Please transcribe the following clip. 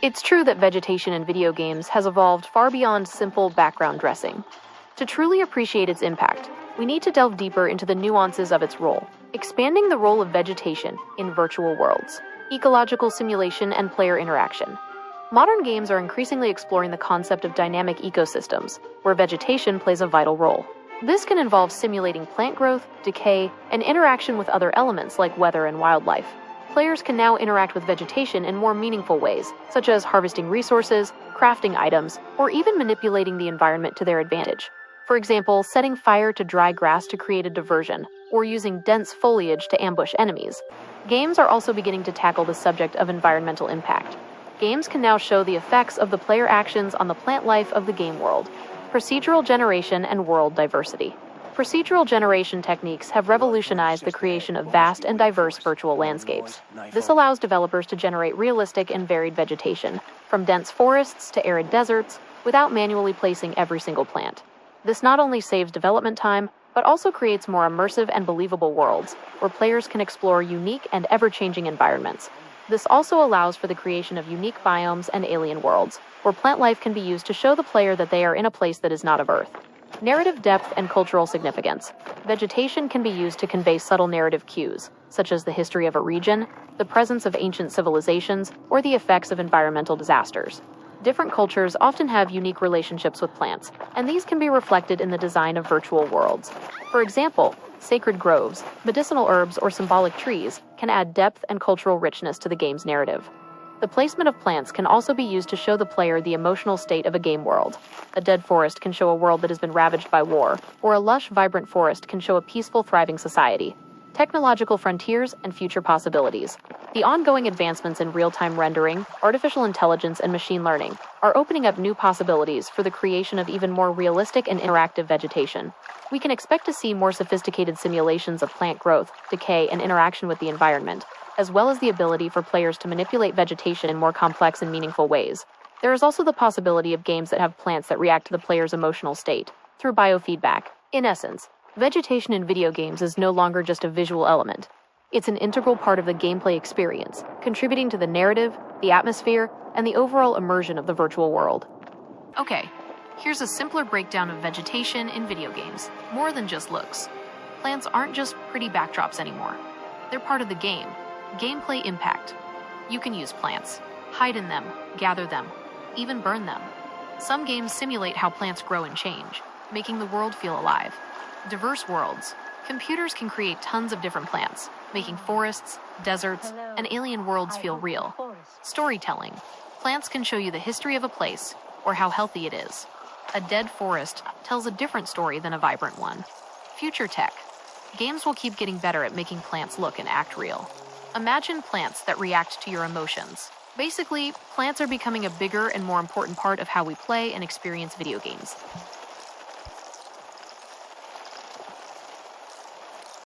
It's true that vegetation in video games has evolved far beyond simple background dressing. To truly appreciate its impact, we need to delve deeper into the nuances of its role, expanding the role of vegetation in virtual worlds, ecological simulation, and player interaction. Modern games are increasingly exploring the concept of dynamic ecosystems, where vegetation plays a vital role. This can involve simulating plant growth, decay, and interaction with other elements like weather and wildlife. Players can now interact with vegetation in more meaningful ways, such as harvesting resources, crafting items, or even manipulating the environment to their advantage. For example, setting fire to dry grass to create a diversion, or using dense foliage to ambush enemies. Games are also beginning to tackle the subject of environmental impact. Games can now show the effects of the player actions on the plant life of the game world. Procedural generation and world diversity. Procedural generation techniques have revolutionized the creation of vast and diverse virtual landscapes. This allows developers to generate realistic and varied vegetation, from dense forests to arid deserts, without manually placing every single plant. This not only saves development time, but also creates more immersive and believable worlds, where players can explore unique and ever-changing environments. This also allows for the creation of unique biomes and alien worlds, where plant life can be used to show the player that they are in a place that is not of Earth. Narrative depth and cultural significance. Vegetation can be used to convey subtle narrative cues, such as the history of a region, the presence of ancient civilizations, or the effects of environmental disasters. Different cultures often have unique relationships with plants, and these can be reflected in the design of virtual worlds. For example, sacred groves, medicinal herbs, or symbolic trees can add depth and cultural richness to the game's narrative. The placement of plants can also be used to show the player the emotional state of a game world. A dead forest can show a world that has been ravaged by war, or a lush, vibrant forest can show a peaceful, thriving society. Technological frontiers and future possibilities. The ongoing advancements in real-time rendering, artificial intelligence, and machine learning are opening up new possibilities for the creation of even more realistic and interactive vegetation. We can expect to see more sophisticated simulations of plant growth, decay, and interaction with the environment, as well as the ability for players to manipulate vegetation in more complex and meaningful ways. There is also the possibility of games that have plants that react to the player's emotional state, through biofeedback. In essence, vegetation in video games is no longer just a visual element. It's an integral part of the gameplay experience, contributing to the narrative, the atmosphere, and the overall immersion of the virtual world. Okay, here's a simpler breakdown of vegetation in video games, more than just looks. Plants aren't just pretty backdrops anymore. They're part of the game. Gameplay impact. You can use plants, hide in them, gather them, even burn them. Some games simulate how plants grow and change, making the world feel alive. Diverse worlds. Computers can create tons of different plants, making forests, deserts, and alien worlds feel real. Storytelling. Plants can show you the history of a place, or how healthy it is. A dead forest tells a different story than a vibrant one. Future tech. Games will keep getting better at making plants look and act real. Imagine plants that react to your emotions. Basically, plants are becoming a bigger and more important part of how we play and experience video games.